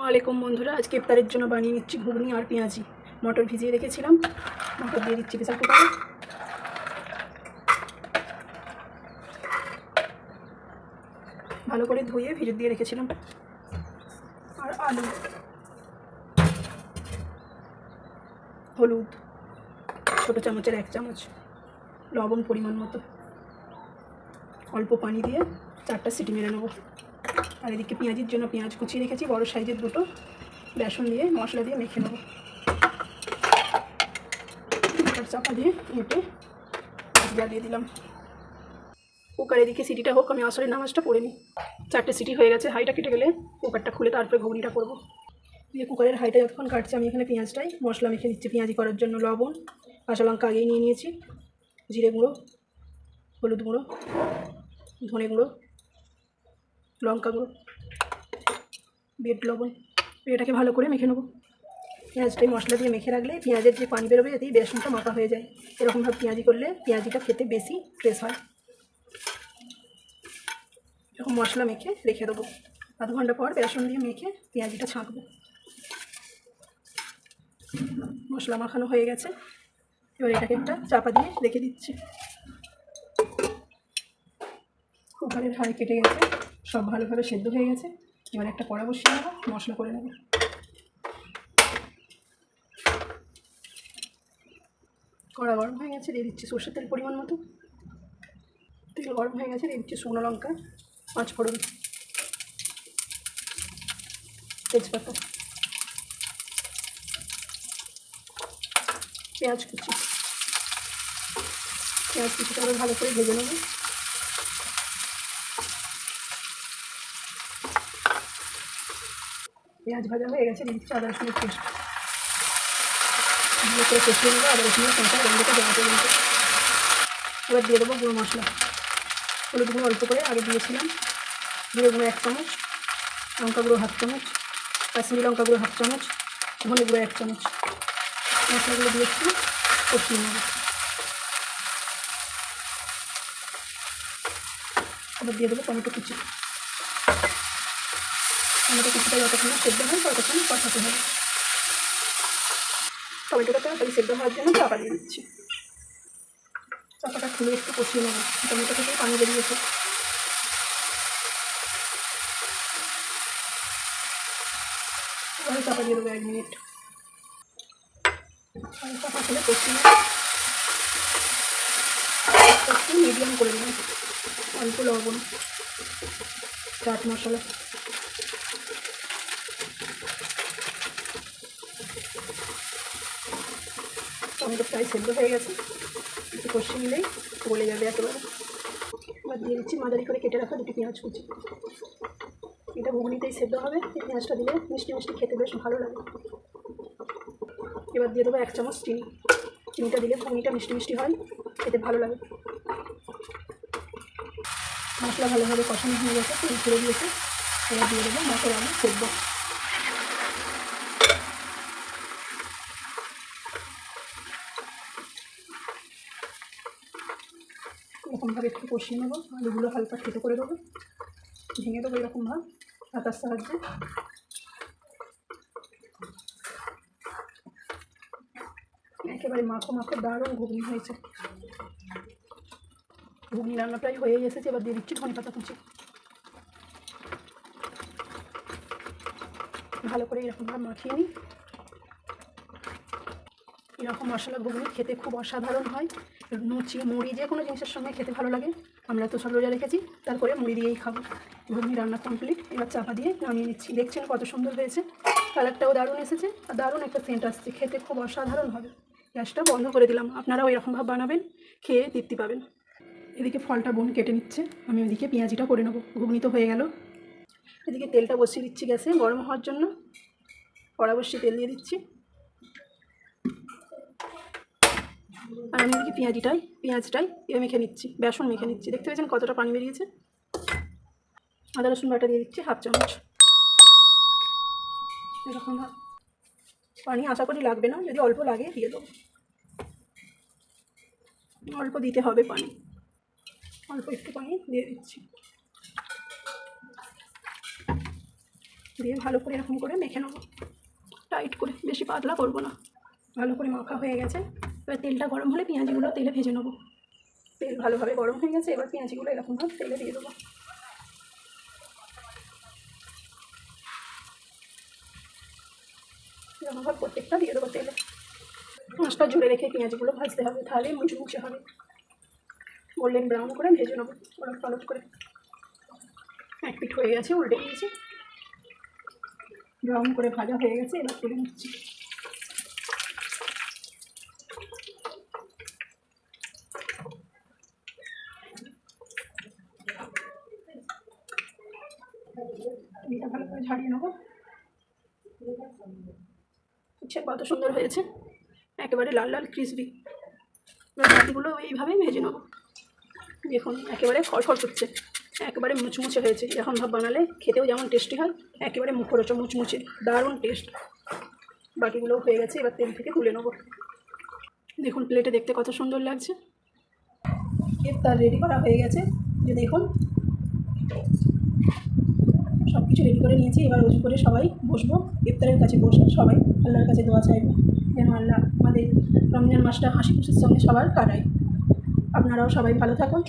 আলাইকুম বন্ধুরা, আজকে ইফতারের জন্য বানিয়ে নিচ্ছি ঘুগনি আর পেঁয়াজি। মটর ভিজিয়ে রেখেছিলাম, মটর দিয়ে দিচ্ছি প্রেসার কুকারে। ভালো করে ধুয়ে ভিজিয়ে দিয়ে রেখেছিলাম। আর আলু, হলুদ ছোটো চামচের 1 চামচ, লবণ পরিমাণ মতো, অল্প পানি দিয়ে 4টা সিটি মেরে নেবো। আর এদিকে পেঁয়াজির জন্য পেঁয়াজ কুচিয়ে রেখেছি বড় সাইজের 2টো, বেসন দিয়ে মশলা দিয়ে মেখে নেবো। চাপা দিয়ে উঠে দিয়ে দিলাম। কুকার এদিকে সিটিটা হোক, আমি আসলে নামাজটা পড়ে নিই। 4টে সিটি হয়ে গেছে, হাইটা কেটে গেলে কুকারটা খুলে তারপরে ঘুগনিটা করবো। দিয়ে কুকারের হাইটা যতক্ষণ কাটছে আমি এখানে পেঁয়াজটাই মশলা মেখে দিচ্ছি। পেঁয়াজি করার জন্য লবণ, কাঁচা লঙ্কা আগেই নিয়ে নিয়েছি, জিরে গুঁড়ো, হলুদ গুঁড়ো, ধনে গুঁড়ো, লঙ্কা গুঁড়ো, বিট লবণ। এটাকে ভালো করে মেখে নেবো। পেঁয়াজটাই মশলা দিয়ে মেখে রাখলে পেঁয়াজের যে পানি বেরোবে এতেই বেসনটা মাখা হয়ে যায়। এরকমভাবে পেঁয়াজি করলে পেঁয়াজিটা খেতে বেশি ফ্রেশ হয়। এরকম মশলা মেখে রেখে দেবো। আধ ঘন্টা পর বেসন দিয়ে মেখে পেঁয়াজিটা ছাঁকবো। মশলা মাখানো হয়ে গেছে, এবার এটাকে একটা চাপা দিয়ে রেখে দিচ্ছি। কুকারের হাঁড়ি কেটে গেছে, সব ভালোভাবে সেদ্ধ হয়ে গেছে। এবার একটা কড়া বসিয়ে নেবো, মশলা করে নেবো। কড়া গরম হয়ে গেছে, দিয়ে দিচ্ছি সরষের তেল পরিমাণ মতো। তেল গরম হয়ে গেছে, দিয়ে দিচ্ছি শুকনো লঙ্কা, 5 ফোড়ন, তেজপাতা, পেঁয়াজ কুচি। পেঁয়াজ কুচিটা আবার ভালো করে ভেজে নেব। পেঁয়াজ ভাজা হয়ে গেছে, দিয়ে দিচ্ছি আদা রসুনের পেস্ট। ভালো করে কষিয়ে নেবো আদা রসুনের কাঁচা গন্ধটা দেওয়া পর্যন্ত। এবার দিয়ে দেবো গুঁড়ো মশলা। হলুদ গুঁড়ো অল্প করে আগে দিয়েছিলাম, জিরে গুঁড়ো 1 চামচ, লঙ্কা গুঁড়ো 1/2 চামচ, কাশ্মীরি লঙ্কা গুঁড়ো 1/2 চামচ, ধনে গুঁড়ো 1 চামচ। মশলাগুলো দিয়ে একটু কষিয়ে নেব। আবার দিয়ে দেবো টমেটো কুচি। টমেটো কুচিটা যতক্ষণ সেদ্ধ হয় ততক্ষণ কষাতে হবে। টমেটোটা তাড়াতাড়ি সেদ্ধ হওয়ার জন্য চাপা দিয়ে দিচ্ছি। চাপাটা খুলে একটু কষিয়ে নেব, টমেটো থেকে পানি বেরিয়েছে। এবার চাপা দিয়ে দেবো 1 মিনিট। চাপা খুলে কষিয়ে একটু মিডিয়াম করে দেবেন। অল্প লবণ, চাট মশলা, টমেটো প্রায় সেদ্ধ হয়ে গেছে, একটু কষিয়ে নিলেই গলে যাবে একেবারে। এবার দিয়ে দিচ্ছি মাঝারি করে কেটে রাখা 2টি পেঁয়াজ কুচি। এটা ঘুগনিতেই সেদ্ধ হবে, এই পেঁয়াজটা দিলে মিষ্টি মিষ্টি খেতে বেশ ভালো লাগে। এবার দিয়ে দেবো 1 চামচ চিনি। চিনিটা দিলে ঘুগনিটা মিষ্টি মিষ্টি হয়, খেতে ভালো লাগে। মশলা ভালোভাবে কষানো হয়ে গেছে, তেল ছেড়ে দিয়েছে। এবার দিয়ে দেবো মটর আলু সেদ্ধ। এরকমভাবে একটু কষিয়ে নেবো। আলুগুলো হালকা থেতো করে দেবো, ভেঙে দেবো এরকমভাবে হাতার সাহায্যে। একেবারে মাখো মাখো দারুণ ঘুগনি হয়েছে। ঘুগনি রান্না প্রায় হয়ে এসেছে, এবার দিয়ে দিচ্ছি ধনেপাতা কুচি। ভালো করে এরকমভাবে মাখিয়ে নিই। এরকম মশলা ঘুগনি খেতে খুব অসাধারণ হয়। লুচি, মুড়ি, যে কোনো জিনিসের সঙ্গে খেতে ভালো লাগে। আমরা তো সব রোজা রেখেছি, তারপরে মুড়ি দিয়েই খাবো। ঘুগনি রান্না কমপ্লিট, এবার চাপা দিয়ে নামিয়ে নিচ্ছি। দেখছেন কত সুন্দর হয়েছে, কালারটাও দারুণ এসেছে আর দারুণ একটা সেন্ট আসছে। খেতে খুব অসাধারণ হবে। গ্যাসটা বন্ধ করে দিলাম, আপনারাও এরকমভাবে বানাবেন, খেয়ে তৃপ্তি পাবেন। এদিকে ফলটা বোন কেটে নিচ্ছে, আমি ওইদিকে পেঁয়াজিটা করে নেবো। ঘুগনি তো হয়ে গেল। এদিকে তেলটা বসিয়ে দিচ্ছি গ্যাসে গরম হওয়ার জন্য। কড়া বসিয়ে তেল দিয়ে দিচ্ছি। আর আমি এদিকে পেঁয়াজটাই মেখে নিচ্ছি, বেসন মেখে নিচ্ছি। দেখতে পেয়েছেন কতটা পানি বেরিয়েছে। আদা রসুন বাটা দিয়ে দিচ্ছি 1/2 চামচ। এরকম পানি আশা করি লাগবে না, যদি অল্প লাগে দিয়ে দেবো। অল্প দিতে হবে পানি, অল্প একটু পানি দিয়ে দিচ্ছি। দিয়ে ভালো করে এরকম করে মেখে নেবো, টাইট করে, বেশি পাতলা করবো না। ভালো করে মাখা হয়ে গেছে। এবার তেলটা গরম হলে পেঁয়াজিগুলো তেলে ভেজে নেবো। তেল ভালোভাবে গরম হয়ে গেছে, এবার পেঁয়াজিগুলো এরকমভাবে তেলে দিয়ে দেবো। এরকমভাবে প্রত্যেকটা দিয়ে দেবো তেলে। মাছটা জুড়ে রেখে পেঁয়াজগুলো ভাজতে হবে, তাহলে মুচমুচে হবে। গোল্ডেন ব্রাউন করে ভেজে নেবো ওলট পালট করে। এক পিঠ হয়ে গেছে, উল্টে দিয়েছি। ব্রাউন করে ভাজা হয়ে গেছে, এবার তুলে নিচ্ছি। এটা ভালো করে ঝাড়িয়ে নেবো। আচ্ছা, কত সুন্দর হয়েছে, একেবারে লাল লাল ক্রিসপি। এবার বাকিগুলো এইভাবেই ভেজে নেবো। দেখুন একেবারে ফড়ফড় করছে, একেবারে মুচমুচে হয়েছে। এরকম ভাব বানালে খেতেও যেমন টেস্টি হয়, একেবারে মুখরোচক মুচমুচে, দারুণ টেস্ট। বাকিগুলোও হয়ে গেছে, এবার তেল থেকে তুলে নেবো। দেখুন প্লেটে দেখতে কত সুন্দর লাগছে। ইফতার রেডি করা হয়ে গেছে, যে দেখুন সব কিছু রেডি করে নিয়েছি। এবার উজু করে সবাই বসবো, ইফতারের কাছে বসে সবাই আল্লাহর কাছে দোয়া চাইবো যেন আল্লাহ আমাদের রমজান মাসটা হাসি খুশির সঙ্গে সবার কাটায়। আপনারাও সবাই ভালো থাকুন,